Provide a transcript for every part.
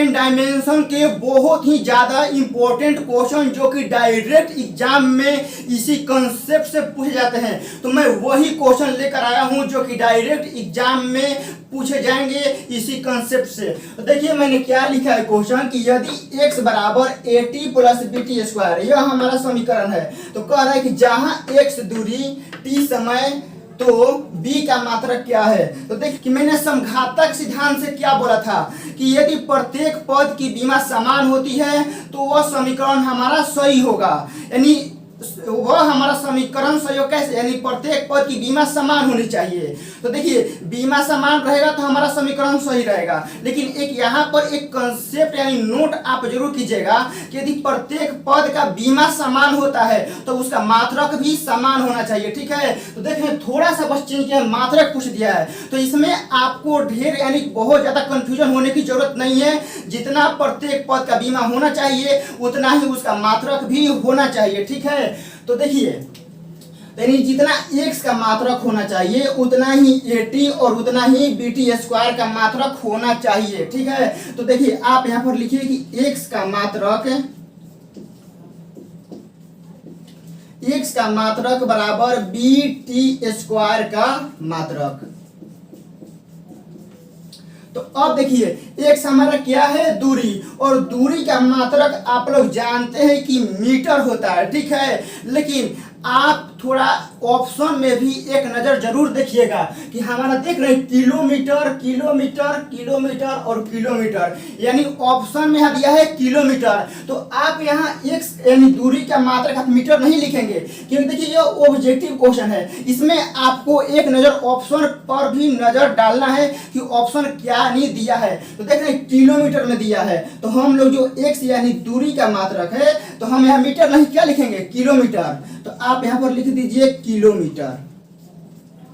Second dimension के बहुत ही ज़्यादा इंपॉर्टेंट क्वेश्चन जो कि डायरेक्ट एग्जाम में इसी कंसेप्ट से पूछे जाते हैं। तो मैं वही क्वेश्चन लेकर आया हूं जो कि डायरेक्ट एग्जाम में पूछे जाएंगे इसी कंसेप्ट से। तो देखिए मैंने क्या लिखा है क्वेश्चन कि यदि x बराबर AT प्लस BT स्क्वायर, यह हमारा समीकरण है। तो कह रहा है कि जहां x दूरी t समय तो b का मात्रक क्या है। तो देखिए कि मैंने समघातक सिद्धांत से क्या बोला था कि यदि प्रत्येक पद की बीमा समान होती है तो वह समीकरण हमारा सही होगा, यानी वह हमारा समीकरण सही हो कैसे, यानी प्रत्येक पद की बीमा समान होनी चाहिए। तो देखिए बीमा समान रहेगा तो हमारा समीकरण सही रहेगा, लेकिन एक यहाँ पर एक कंसेप्ट यानी नोट आप जरूर कीजिएगा कि यदि प्रत्येक पद का बीमा समान होता है तो उसका मात्रक भी समान होना चाहिए। ठीक है, तो देखें थोड़ा सा बस चेंज किया, मात्रक पूछ दिया है तो इसमें आपको ढेर यानी बहुत ज्यादा कंफ्यूजन होने की जरूरत नहीं है। जितना प्रत्येक पद का बीमा होना चाहिए उतना ही उसका मात्रक भी होना चाहिए। ठीक है, तो देखिए यानी जितना x का मात्रक होना चाहिए उतना ही AT और उतना ही BT स्क्वायर का मात्रक होना चाहिए। ठीक है, तो देखिए आप यहां पर लिखिए कि x का मात्रक बराबर BT स्क्वायर का मात्रक। तो अब देखिए x हमारा क्या है, दूरी, और दूरी का मात्रक आप लोग जानते हैं कि मीटर होता है। ठीक है, लेकिन आप थोड़ा ऑप्शन में भी एक नजर जरूर देखिएगा कि हमारा देख रहे हैं किलोमीटर किलोमीटर किलोमीटर और किलोमीटर, यानी ऑप्शन में यहाँ दिया है किलोमीटर। तो आप यहाँ x यानी दूरी का मात्रक आप मीटर नहीं लिखेंगे क्योंकि देखिए ये ऑब्जेक्टिव क्वेश्चन है, इसमें आपको एक नजर ऑप्शन पर भी नजर डालना है कि ऑप्शन क्या नहीं दिया है। तो देख रहे हैं किलोमीटर में दिया है तो हम लोग जो x यानी दूरी का मात्रक है तो हम यहाँ मीटर नहीं क्या लिखेंगे, किलोमीटर। तो आप यहाँ पर लिख दीजिए किलोमीटर।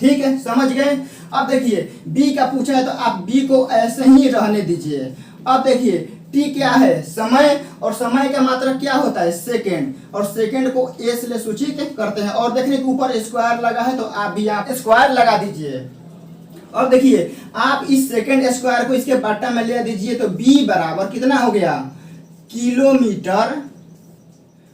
ठीक है, समझ गए। अब देखिए b का पूछा है तो आप b को ऐसे ही रहने दीजिए। अब देखिए t क्या है, समय, और समय का मात्रक क्या होता है, सेकेंड, और सेकेंड को a से सूचित करते हैं। और देखने के ऊपर स्क्वायर लगा है तो आप भी यहाँ स्क्वायर लगा दीजिए। और देखिए आप इस सेकेंड स्क्वायर को इसके बट्टा में ले दीजिए तो b बराबर कितना हो गया, किलोमीटर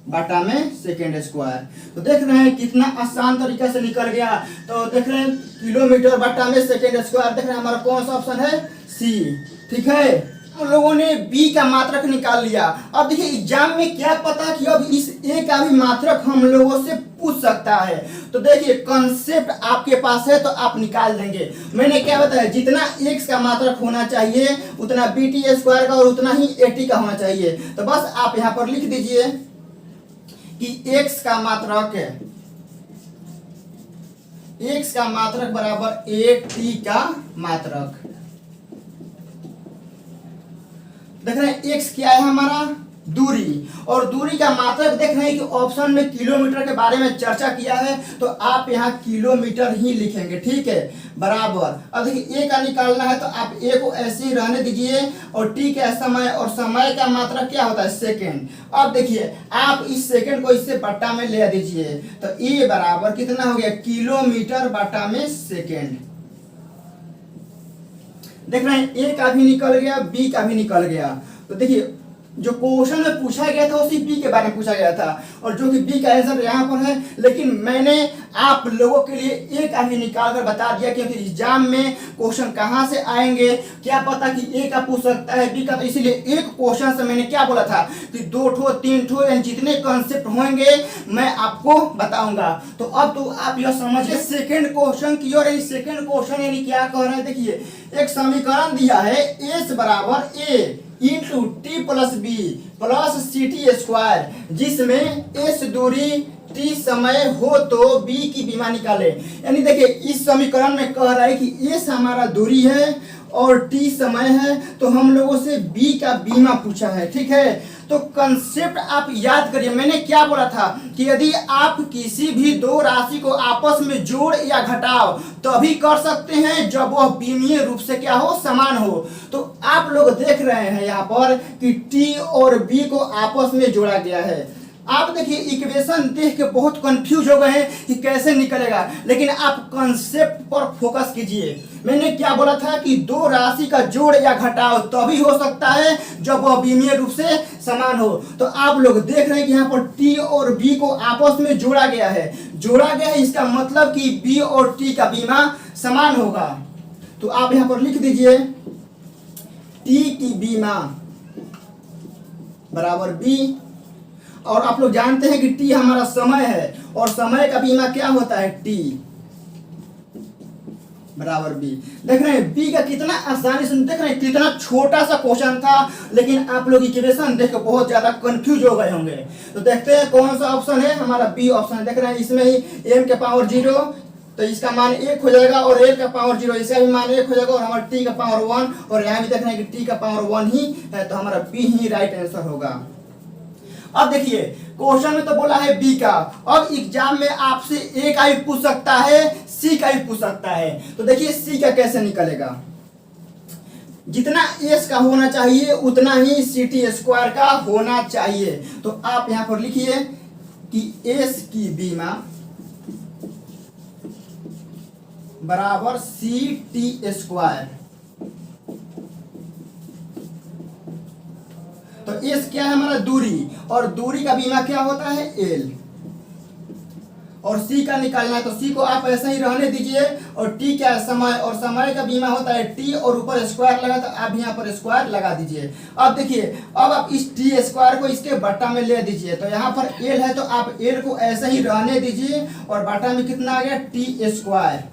बटा में सेकेंड स्क्वायर। तो देख रहे हैं कितना आसान तरीका से निकल गया। तो देख रहे हैं किलोमीटर बटा में सेकेंड स्क्वायर, देख रहे हैं हमारा कौन सा ऑप्शन है, सी। ठीक है, हम लोगों ने b का मात्रक निकाल लिया। अब देखिए एग्जाम में क्या पता कि अब इस a का भी मात्रक हम लोगों से पूछ सकता है। तो देखिए कंसेप्ट आपके पास है तो आप निकाल देंगे। मैंने क्या बताया, जितना x का मात्रक होना चाहिए उतना BT स्क्वायर का और उतना ही AT का होना चाहिए। तो बस आप यहाँ पर लिख दीजिए कि x का मात्रक बराबर AT का मात्रक। देख रहे हैं x क्या है हमारा, दूरी, और दूरी का मात्रक देख रहे हैं कि ऑप्शन में किलोमीटर के बारे में चर्चा किया है तो आप यहाँ किलोमीटर ही लिखेंगे। ठीक है, बराबर। अब देखिए a का निकालना है तो आप a को ऐसे ही रहने दीजिए, और t का समय, और समय का मात्रक क्या होता है, सेकेंड। अब देखिए आप इस सेकेंड को इससे बट्टा में ले दीजिए तो a बराबर कितना हो गया, किलोमीटर बट्टा में सेकेंड। देख रहे हैं a का भी निकल गया, b का भी निकल गया। तो देखिए जो क्वेश्चन में पूछा गया था उसी बी के बारे में पूछा गया था, और जो कि बी का आंसर यहाँ पर है, लेकिन मैंने आप लोगों के लिए ए का भी निकाल कर बता दिया क्योंकि एग्जाम में क्वेश्चन कहाँ से आएंगे क्या पता कि ए का पूछ सकता है बी का। तो इसीलिए एक क्वेश्चन से मैंने क्या बोला था कि 2 ठो 3 ठो यानी जितने कॉन्सेप्ट होंगे मैं आपको बताऊंगा। तो अब तो आप यह समझिए सेकेंड क्वेश्चन की ओर। सेकेंड क्वेश्चन यानी क्या कह रहे हैं, देखिए एक समीकरण दिया है एस बराबर A into T plus B plus C T square, जिसमें एस दूरी टी समय हो तो बी की बीमा निकाले। यानी देखिए इस समीकरण में कह रहा है कि एस हमारा दूरी है और टी समय है, तो हम लोगों से बी का बीमा पूछा है। ठीक है, तो कंसेप्ट आप याद करिए। मैंने क्या बोला था कि यदि आप किसी भी दो राशि को आपस में जोड़ या घटाओ तभी कर सकते हैं जब वह बीमीय रूप से क्या हो, समान हो। तो आप लोग देख रहे हैं यहाँ पर कि टी और बी को आपस में जोड़ा गया है। आप देखिए इक्वेशन देख के बहुत कंफ्यूज हो गए हैं कि कैसे निकलेगा, लेकिन आप कंसेप्ट पर फोकस कीजिए। मैंने क्या बोला था कि दो राशि का जोड़ या घटाव तभी हो सकता है जब वह अविमीय रूप से समान हो। तो आप लोग देख रहे हैं कि यहाँ पर टी और बी को आपस में जोड़ा गया है, इसका मतलब कि बी और टी का बीमा समान होगा। तो आप यहाँ पर लिख दीजिए टी की बीमा बराबर बी, और आप लोग जानते हैं कि टी हमारा समय है और समय का बीमा क्या होता है, टी बराबर बी। देख रहे हैं बी का कितना आसानी से, देख रहे हैं कितना छोटा सा क्वेश्चन था, लेकिन आप लोग इक्वेशन देख कर बहुत ज्यादा कंफ्यूज हो गए होंगे। तो देखते हैं कौन सा ऑप्शन है, हमारा बी ऑप्शन है। देख रहे हैं इसमें ही m के पावर 0, तो इसका मान 1 हो जाएगा, और l का पावर 0 इसका भी मान 1 हो जाएगा, और हमारा t का पावर 1, और यहाँ भी देख रहे हैं कि t का पावर 1 ही है, तो हमारा बी ही राइट आंसर होगा। अब देखिए क्वेश्चन में तो बोला है बी का, अब एग्जाम में आपसे ए का भी पूछ सकता है, सी का भी पूछ सकता है। तो देखिए सी का कैसे निकलेगा, जितना एस का होना चाहिए उतना ही सी टी स्क्वायर का होना चाहिए। तो आप यहां पर लिखिए कि एस की बीमा बराबर सी टी स्क्वायर। तो एस क्या है हमारा दूरी, और दूरी का बीमा क्या होता है एल, और सी का निकालना है तो सी को आप ऐसे ही रहने दीजिए, और टी क्या है समय, और समय का बीमा होता है टी, और ऊपर स्क्वायर लगा तो आप यहाँ पर स्क्वायर लगा दीजिए। अब देखिए अब आप इस टी स्क्वायर को इसके बट्टा में ले दीजिए, तो यहाँ पर एल है तो आप एल को ऐसे ही रहने दीजिए, और बट्टा में कितना आ गया टी स्क्वायर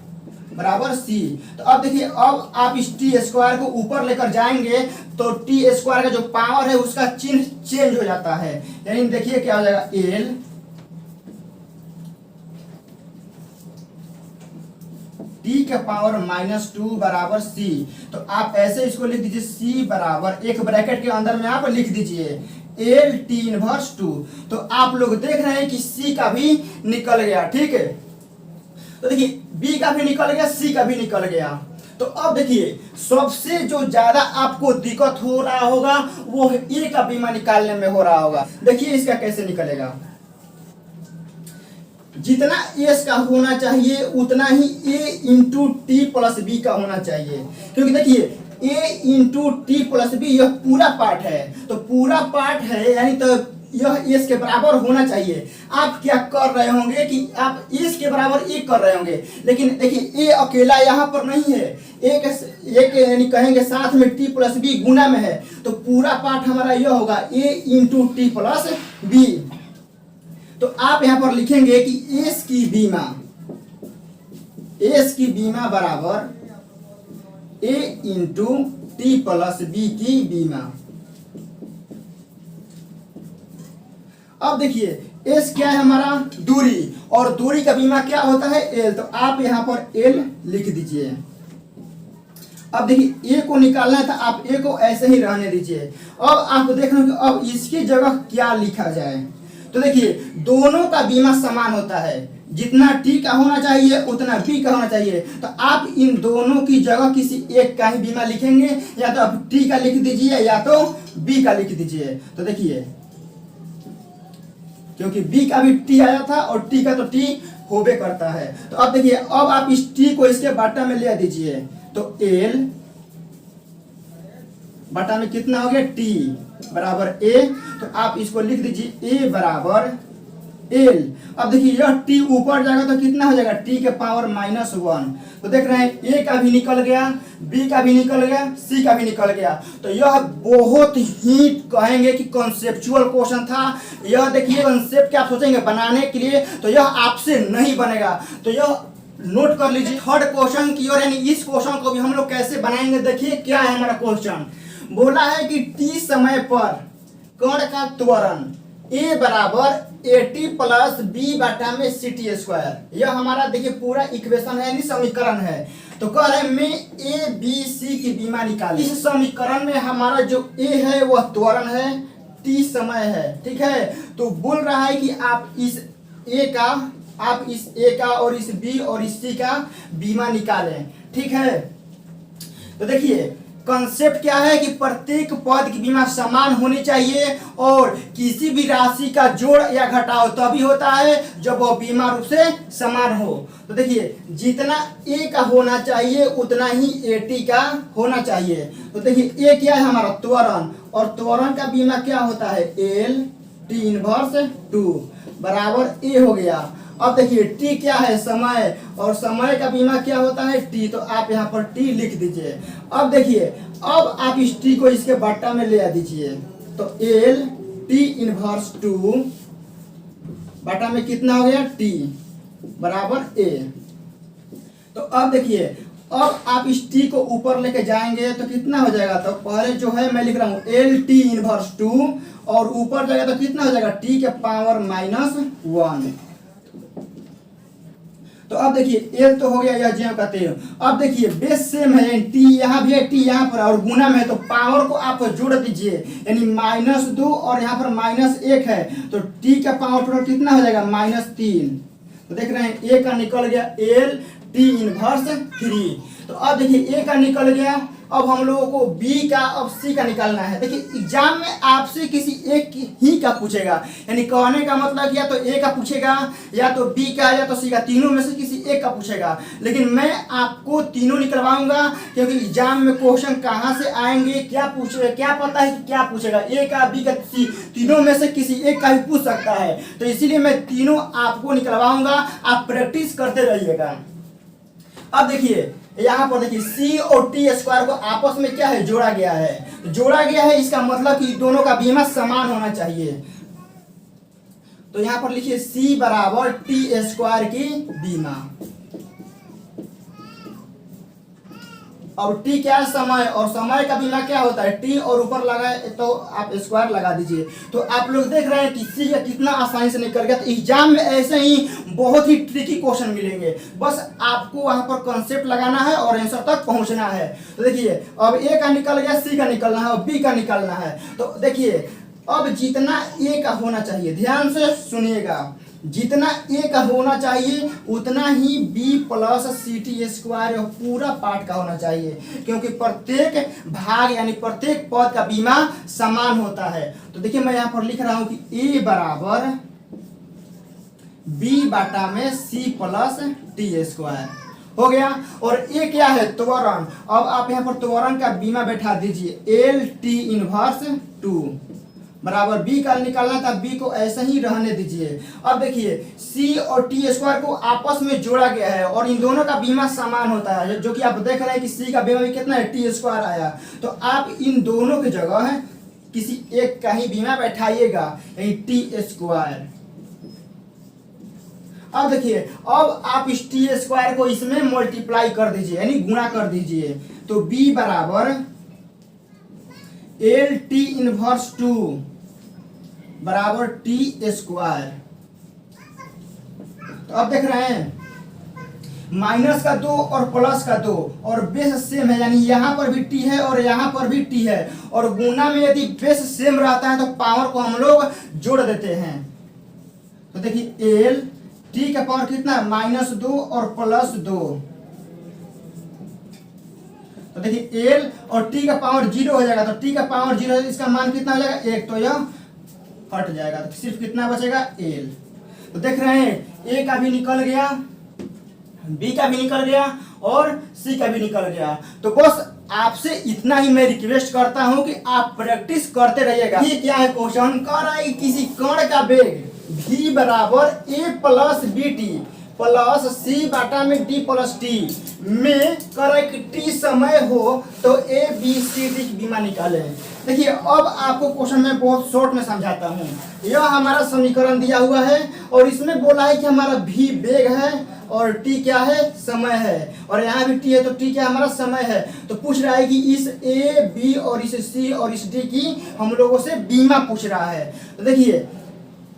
बराबर सी। तो अब देखिए अब आप इस टी स्क्वायर को ऊपर लेकर जाएंगे तो टी स्क्वायर का जो पावर है उसका चिन्ह चेंज हो जाता है, यानी देखिए क्या हो जाएगा एल टी के पावर -2 बराबर सी। तो आप ऐसे इसको लिख दीजिए सी बराबर, एक ब्रैकेट के अंदर में आप लिख दीजिए एल टी इनवर्स 2। तो आप लोग देख रहे हैं कि सी का भी निकल गया, ठीक है। तो देखिए बी का भी निकल गया, सी का भी निकल गया। तो अब देखिए सबसे जो ज्यादा आपको दिक्कत हो रहा होगा वो ए का बीमा निकालने में हो रहा होगा। देखिए इसका कैसे निकलेगा, जितना एस का होना चाहिए उतना ही ए इंटू टी प्लस बी का होना चाहिए, क्योंकि देखिए ए इंटू टी प्लस बी यह पूरा पार्ट है, तो पूरा पार्ट है यानी तो यह एस के बराबर होना चाहिए। आप क्या कर रहे होंगे कि आप एस के बराबर ए कर रहे होंगे, लेकिन देखिए ए अकेला यहाँ पर नहीं है, एक यानी कहेंगे साथ में टी प्लस बी गुना में है, तो पूरा पार्ट हमारा यह होगा ए इंटू टी प्लस बी। तो आप यहाँ पर लिखेंगे कि एस की बीमा बराबर A into T plus B की बीमा। अब देखिए एस क्या है हमारा दूरी, और दूरी का बीमा क्या होता है एल, तो आप यहाँ पर एल लिख दीजिए। अब देखिए ए को निकालना है तो आप ए को ऐसे ही रहने दीजिए। अब आप देख रहे हैं कि अब इसकी जगह क्या लिखा जाए, तो देखिए दोनों का बीमा समान होता है, जितना टी का होना चाहिए उतना बी का होना चाहिए। तो आप इन दोनों की जगह किसी एक का ही बीमा लिखेंगे, या तो आप टी का लिख दीजिए या तो बी का लिख दीजिए। तो देखिए क्योंकि बी का भी टी आया था और टी का तो टी होबे करता है। तो अब देखिए अब आप इस टी को इसके बट्टा में ले दीजिए, तो एल बट्टा में कितना हो गया टी बराबर ए। तो आप इसको लिख दीजिए ए बराबर एल। अब देखिए यह टी ऊपर जाएगा तो कितना हो जाएगा टी के पावर -1। तो देख रहे हैं ए का भी निकल गया, बी का भी निकल गया, सी का भी निकल गया। तो यह बहुत ही कहेंगे कि कॉन्सेप्चुअल क्वेश्चन था। यह देखिए कॉन्सेप्ट क्या आप सोचेंगे बनाने के लिए, तो यह आपसे नहीं बनेगा। तो यह नोट कर लीजिए थर्ड क्वेश्चन की ओर, यानी इस क्वेश्चन को भी हम लोग कैसे बनाएंगे। देखिए क्या है हमारा क्वेश्चन, बोला है कि टी समय पर कण का त्वरण ए बराबर एटी प्लस बी बटा में सी टी स्क्वायर। यह हमारा देखिए पूरा इक्वेशन है यानी समीकरण है। तो कह रहे हैं मैं ए बी सी की बीमा निकाली। इस समीकरण में हमारा जो ए है वह त्वरण है, टी समय है, ठीक है। तो बोल रहा है कि आप इस ए का और इस बी और इस सी का बीमा निकालें, ठीक है। तो देखिए कंसेप्ट क्या है कि प्रत्येक पद की बीमा समान होनी चाहिए और किसी भी राशि का जोड़ या घटाव तभी होता है जब वह बीमा रूप से समान हो। तो देखिए जितना ए का होना चाहिए उतना ही ए टी का होना चाहिए। तो देखिए ए क्या है हमारा त्वरण, और त्वरण का बीमा क्या होता है एल टी इनवर्स 2 बराबर ए हो गया। अब देखिए टी क्या है समय, और समय का बीमा क्या होता है टी, तो आप यहाँ पर टी लिख दीजिए। अब देखिए अब आप इस टी को इसके बट्टा में ले आ दीजिए, तो एल टी इनवर्स 2 बट्टा में कितना हो गया टी बराबर ए। तो अब देखिए अब आप इस टी को ऊपर लेके जाएंगे तो कितना हो जाएगा, तो पहले जो है मैं लिख रहा हूँ एल टी इनवर्स 2 और ऊपर जाएगा तो कितना हो जाएगा टी के पावर -1। तो अब देखिए एल तो हो गया यह ज्यों का त्यों। अब देखिए बेस सेम है, टी यहाँ भी है टी यहाँ पर और गुना में है, तो पावर को आप जोड़ दीजिए यानी -2 और यहाँ पर -1 है, तो टी का पावर टोटल कितना हो जाएगा -3। तो देख रहे हैं ए का निकल गया एल टी इनवर्स 3। तो अब देखिए ए का निकल गया, अब हम लोगों को बी का अब सी का निकालना है। देखिए एग्जाम में आपसे किसी एक ही का पूछेगा, यानी कहने का मतलब या तो ए का पूछेगा या तो बी का या तो सी का, तीनों में से किसी एक का पूछेगा। लेकिन मैं आपको तीनों निकलवाऊंगा क्योंकि एग्जाम में क्वेश्चन कहाँ से आएंगे क्या पूछेगा क्या पता है कि क्या पूछेगा, ए का बी का सी, तीनों में से किसी एक का भी पूछ सकता है। तो इसीलिए मैं तीनों आपको निकलवाऊंगा, आप प्रैक्टिस करते रहिएगा। अब देखिए यहाँ पर देखिए सी और टी स्क्वायर को आपस में क्या है जोड़ा गया है, जोड़ा गया है इसका मतलब कि दोनों का बीमा समान होना चाहिए। तो यहाँ पर लिखिए सी बराबर टी स्क्वायर की बीमा, और टी क्या है समय, और समय का बीमा क्या होता है टी, और ऊपर लगा तो आप स्क्वायर लगा दीजिए। तो आप लोग देख रहे हैं कि सी का कितना आसानी से निकल गया। तो एग्जाम में ऐसे ही बहुत ही ट्रिकी क्वेश्चन मिलेंगे, बस आपको वहां पर कॉन्सेप्ट लगाना है और आंसर तक पहुंचना है। तो देखिए अब ए का निकल गया, सी का निकलना है और बी का निकलना है। तो देखिए अब जितना ए का होना चाहिए, ध्यान से सुनिएगा, जितना ए का होना चाहिए उतना ही B plus C T square पूरा पार्ट का होना चाहिए, क्योंकि प्रत्येक भाग यानी प्रत्येक पद का बीमा समान होता है। तो देखिए मैं यहाँ पर लिख रहा हूं कि ए बराबर बी बाटा में सी प्लस टी स्क्वायर हो गया। और ए क्या है त्वरण, अब आप यहाँ पर त्वरण का बीमा बैठा दीजिए एल टी इनवर्स 2 बराबर बी का निकालना था, बी को ऐसे ही रहने दीजिए। अब देखिए सी और टी स्क्वायर को आपस में जोड़ा गया है और इन दोनों का बीमा समान होता है, जो कि आप देख रहे हैं कि सी का बीमा कितना है टी स्क्वायर आया। तो आप इन दोनों की जगह किसी एक का ही बीमा बैठाइएगा यानी टी स्क्वायर। अब देखिए अब आप इस टी स्क्वायर को इसमें मल्टीप्लाई कर दीजिए यानी गुणा कर दीजिए, तो बी बराबर एल टी इनवर्स 2 बराबर टी स्क्वायर। तो अब देख रहे हैं माइनस का 2 और प्लस का 2 और बेस सेम है, यानी यहाँ पर भी टी है और यहाँ पर भी टी है, और गुना में यदि बेस सेम रहता है तो पावर को हम लोग जोड़ देते हैं। तो देखिए एल टी का पावर कितना है -2 और +2, तो देखिए एल और टी का पावर 0 हो जाएगा, तो टी का पावर 0 है, इसका मान कितना हो जाएगा 1, तो यह हट जाएगा, तो सिर्फ कितना बचेगा एल। तो देख रहे हैं ए का भी निकल गया, बी का भी निकल गया और सी का भी निकल गया। तो बस आपसे इतना ही मैं रिक्वेस्ट करता हूं कि आप प्रैक्टिस करते रहिएगा। ये क्या है क्वेश्चन कह रहा है किसी कण का वेग v बराबर ए प्लस बी टी प्लस सी बाटा में डी प्लस टी में करे टी समय हो तो ए बी सी डी की बीमा निकाले। देखिए अब आपको क्वेश्चन में बहुत शॉर्ट में समझाता हूँ। यह हमारा समीकरण दिया हुआ है और इसमें बोला है कि हमारा भी वेग है और टी क्या है समय है, और यहाँ भी टी है तो टी क्या हमारा समय है। तो पूछ रहा है कि इस ए बी और इस सी और इस डी की हम लोगों से बीमा पूछ रहा है। तो देखिए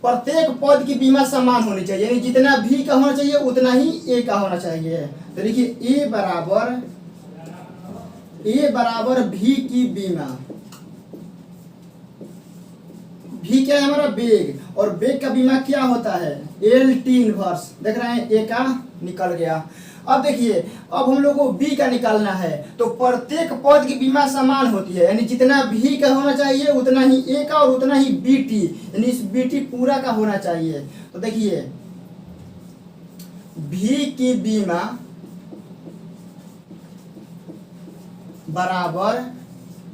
प्रत्येक पद की बीमा समान होनी चाहिए, यानी जितना भी का होना चाहिए उतना ही ए का होना चाहिए। तो देखिए ए बराबर भी की बीमा, भी क्या है हमारा वेग, और वेग का बीमा क्या होता है एल टी इनवर्स। देख रहे हैं ए का निकल गया। अब देखिए, अब हम लोग को बी का निकालना है, तो प्रत्येक पद की बीमा समान होती है, यानी जितना भी का होना चाहिए उतना ही ए का और उतना ही बी टी, यानी इस बी टी पूरा का होना चाहिए। तो देखिए भी की बीमा बराबर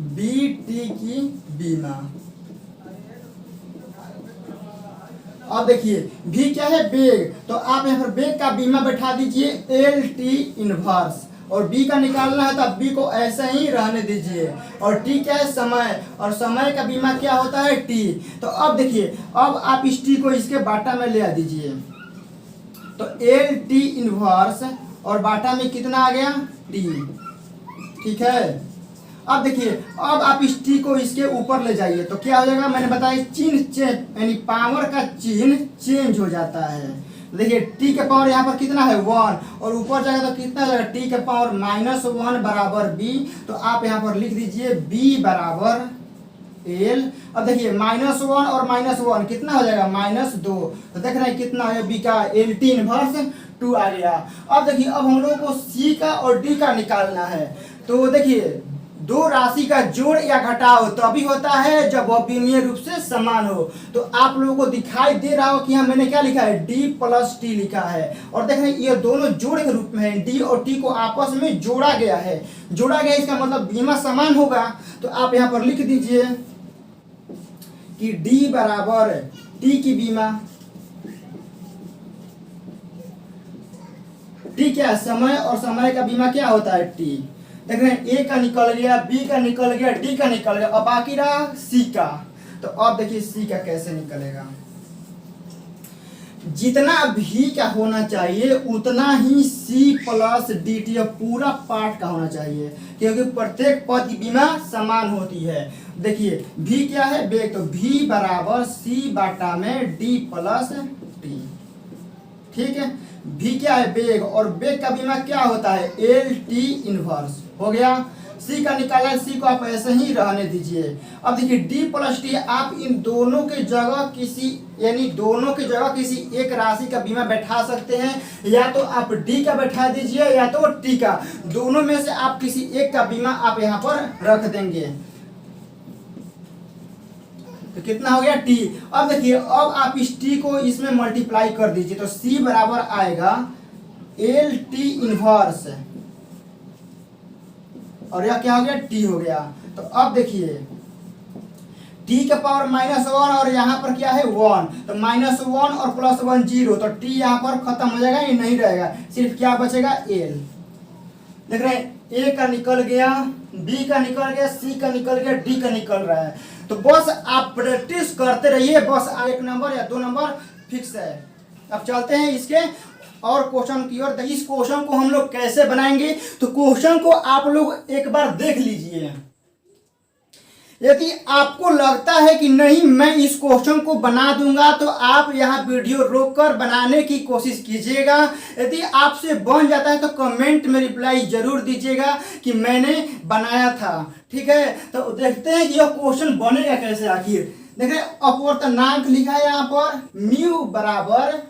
बी टी की बीमा। अब देखिए भी क्या है, बेग, तो आप यहाँ पर बेग का बीमा बैठा दीजिए एल टी इनवर्स, और बी का निकालना है तो आप बी को ऐसे ही रहने दीजिए। और टी क्या है, समय, और समय का बीमा क्या होता है, टी। तो अब देखिए, अब आप इस टी को इसके बाटा में ले आ दीजिए, तो एल टी इनवर्स और बाटा में कितना आ गया, टी। ठीक है, अब देखिए, अब आप इस टी को इसके ऊपर ले जाइए तो क्या हो जाएगा, मैंने बताया चिन्ह चेंज, यानी पावर का चिन्ह चेंज हो जाता है। देखिए टी का पावर यहाँ पर कितना है, 1, और ऊपर जाएगा तो कितना जाएगा, टी का पावर -1 बराबर बी। तो आप यहाँ पर लिख दीजिए बी बराबर एल। अब देखिए -1 और -1 कितना हो जाएगा, -2। तो देख रहे हैं कितना है, बी का एल टी इनवर्स 2 आ गया। अब देखिए, अब हम लोगों को सी का और डी का निकालना है। तो देखिए दो राशि का जोड़ या घटाव तभी होता है जब वह विमीय रूप से समान हो। तो आप लोगों को दिखाई दे रहा हो कि यहाँ मैंने क्या लिखा है, d + t लिखा है, और देख रहे हैं ये दोनों जोड़ के रूप में है, d और t को आपस में जोड़ा गया है। जोड़ा गया इसका मतलब बीमा समान होगा। तो आप यहाँ पर लिख दीजिए कि d बराबर t की बीमा, t क्या है, समय, और समय का बीमा क्या होता है, t। देख रहे हैं ए का निकल गया, बी का निकल गया, डी का निकल गया, अब बाकी रहा सी का। तो अब देखिए सी का कैसे निकलेगा, जितना भी का होना चाहिए उतना ही सी + डी टी पूरा पार्ट का होना चाहिए, क्योंकि प्रत्येक पद की बीमा समान होती है। देखिए भी क्या है, बेग, तो भी बराबर सी बाटा में डी + टी। ठीक है, भी क्या है, बेग, और बेग का बीमा क्या होता है, एल टी इनवर्स। हो गया, सी का निकाला, सी को आप ऐसे ही रहने दीजिए। अब देखिए डी + टी, आप इन दोनों के जगह किसी, यानी दोनों की जगह किसी एक राशि का बीमा बैठा सकते हैं, या तो आप डी का बैठा दीजिए या तो टी का, दोनों में से आप किसी एक का बीमा आप यहाँ पर रख देंगे। तो कितना हो गया, टी। अब देखिए, अब आप इस टी को इसमें मल्टीप्लाई कर दीजिए, तो सी बराबर आएगा एल टी इनवर्स, और यह क्या हो गया, टी हो गया। तो अब देखिए टी का पावर -1 और यहाँ पर क्या है, 1, तो -1 और +1 0, तो टी यहाँ पर खत्म हो जाएगा, ये नहीं रहेगा, सिर्फ क्या बचेगा, एल। देख रहे हैं ए का निकल गया, बी का निकल गया, सी का निकल गया, डी का निकल रहा है। तो बस आप प्रैक्टिस करते रहिए, बस 1 नंबर या 2 नंबर फिक्स है। अब चलते हैं इसके और क्वेश्चन की ओर। इस क्वेश्चन को हम लोग कैसे बनाएंगे, तो क्वेश्चन को आप लोग एक बार देख लीजिए। यदि आपको लगता है कि नहीं मैं इस क्वेश्चन को बना दूंगा, तो आप यहाँ वीडियो रोककर बनाने की कोशिश कीजिएगा। यदि आपसे बन जाता है तो कमेंट में रिप्लाई जरूर दीजिएगा कि मैंने बनाया था। ठीक है, तो देखते हैं कि यह क्वेश्चन बनेगा कैसे आखिर। देखिए अपवर्तनांक लिखा है यहाँ पर, म्यू बराबर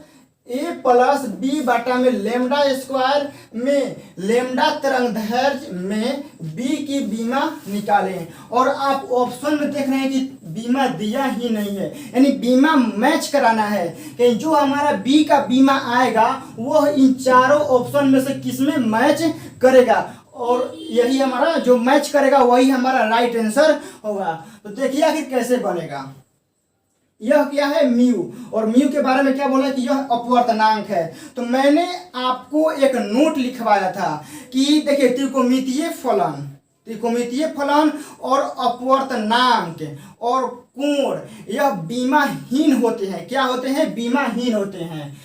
ए + बी बाटा में लेमडा स्क्वायर में लेमडा तरंगदैर्घ्य में बी की बीमा निकालें। और आप ऑप्शन में देख रहे हैं कि बीमा दिया ही नहीं है, यानी बीमा मैच कराना है कि जो हमारा बी का बीमा आएगा वह इन चारों ऑप्शन में से किस में मैच करेगा, और यही हमारा जो मैच करेगा वही हमारा राइट आंसर होगा। तो देखिए आखिर कैसे बनेगा। यह क्या है, म्यू, और म्यू के बारे में क्या बोला कि यह अपवर्तनांक है। तो मैंने आपको एक नोट लिखवाया था कि देखिए त्रिकोणमितीय फलन और अपवर्तनांक और कोण यह बीमाहीन होते हैं। क्या होते हैं, बीमाहीन होते हैं।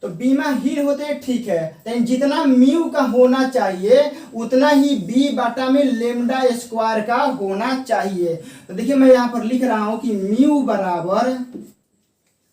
तो बीमाहीन होते हैं, ठीक है, लेकिन जितना म्यू का होना चाहिए उतना ही बी बाटा में लेमडा स्क्वायर का होना चाहिए। तो देखिए मैं यहाँ पर लिख रहा हूं कि म्यू बराबर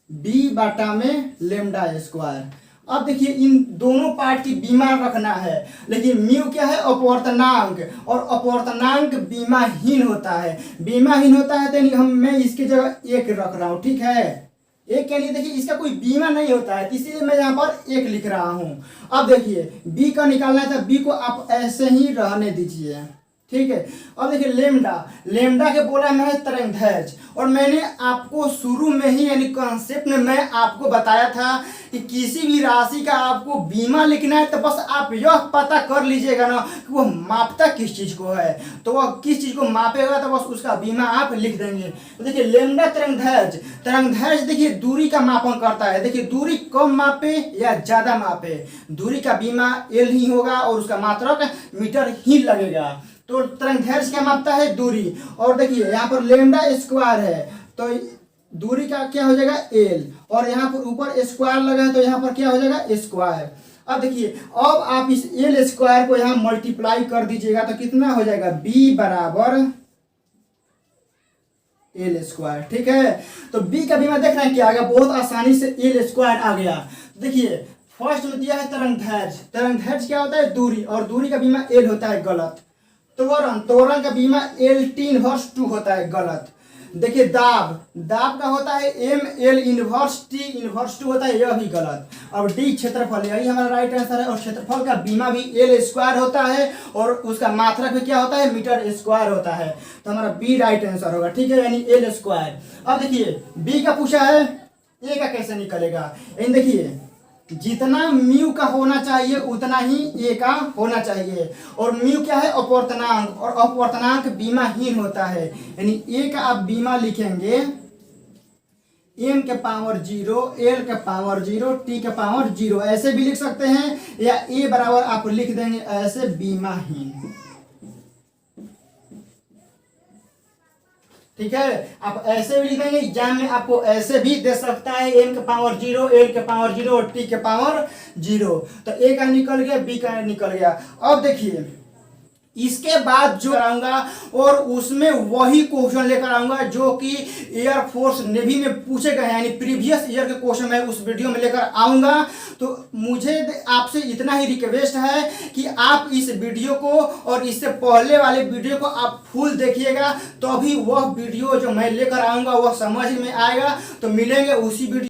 बी बाटा में लेमडा स्क्वायर। अब देखिए इन दोनों पार्ट की बीमा रखना है, लेकिन म्यू क्या है, अपवर्तनांक, और अपवर्तनांक बीमाहीन होता है। बीमाहीन होता है तो मैं इसकी जगह 1 रख रहा हूं, ठीक है, एक यानी देखिए इसका कोई बीमा नहीं होता है, इसीलिए मैं यहाँ पर एक लिख रहा हूँ। अब देखिए बी का निकालना है तो बी को आप ऐसे ही रहने दीजिए, ठीक है। अब देखिए लेमडा, लेमडा के बोला मैं तरंगदैर्घ्य, और मैंने आपको शुरू में ही यानी कॉन्सेप्ट में मैं आपको बताया था कि किसी भी राशि का आपको बीमा लिखना है तो बस आप यह पता कर लीजिएगा ना कि वो मापता किस चीज़ को है, तो वह किस चीज़ को मापेगा तो बस उसका बीमा आप लिख देंगे। तो देखिए लेमडा तरंगदैर्घ्य, तरंगदैर्घ्य देखिए दूरी का मापन करता है, देखिए दूरी कम मापे या ज़्यादा मापे, दूरी का बीमा एल ही होगा और उसका मात्रक मीटर ही लगेगा। तो तरंगदैर्घ्य क्या मापता है? दूरी। और देखिए यहाँ पर लेमडा स्क्वायर है तो दूरी का क्या हो जाएगा? एल, और यहाँ पर ऊपर स्क्वायर लगा है तो यहाँ पर क्या हो जाएगा? स्क्वायर। अब देखिए अब आप इस एल स्क्वायर को यहाँ मल्टीप्लाई कर दीजिएगा तो कितना हो जाएगा? बी बराबर एल स्क्वायर, ठीक है। तो बी का बीमा देख रहे हैं क्या आ गया? बहुत आसानी से एल स्क्वायर आ गया। देखिए फर्स्ट में दिया है तरंगदैर्घ्य, तरंगदैर्घ्य क्या होता है? दूरी, और दूरी का बीमा एल होता है, गलत। त्वरण, त्वरण का बीमा एल टी इनवर्स 2 होता है, गलत। देखिए दाब, दाब का होता है M L inverse T inverse 2 होता है, यह भी गलत। अब डी क्षेत्रफल, यही हमारा राइट आंसर है, और क्षेत्रफल का बीमा भी एल स्क्वायर होता है और उसका मात्रक भी क्या होता है? मीटर स्क्वायर होता है, तो हमारा बी राइट आंसर होगा, ठीक है, यानी एल स्क्वायर। अब देखिए बी का पूछा है, ए का कैसे निकलेगा? यानी देखिए जितना म्यू का होना चाहिए उतना ही ए का होना चाहिए, और म्यू क्या है? अपवर्तनांक, और अपवर्तनांक बीमाहीन होता है, यानी ए का आप बीमा लिखेंगे एम के पावर 0, एल के पावर 0, टी के पावर 0, ऐसे भी लिख सकते हैं, या ए बराबर आप लिख देंगे ऐसे बीमाहीन, ठीक है। आप ऐसे भी लिखेंगे, एग्जाम में आपको ऐसे भी दे सकता है, एम के पावर 0, एल के पावर 0 और टी के पावर 0। तो ए का निकल गया, बी का निकल गया। अब देखिए इसके बाद जो आऊंगा और उसमें वही क्वेश्चन लेकर आऊंगा जो कि एयरफोर्स नेवी में पूछे गए हैं, यानी प्रीवियस ईयर के क्वेश्चन मैं उस वीडियो में लेकर आऊंगा। तो मुझे आपसे इतना ही रिक्वेस्ट है कि आप इस वीडियो को और इससे पहले वाले वीडियो को आप फुल देखिएगा, तभी वह वीडियो जो मैं लेकर आऊंगा वह समझ में आएगा। तो मिलेंगे उसी वीडियो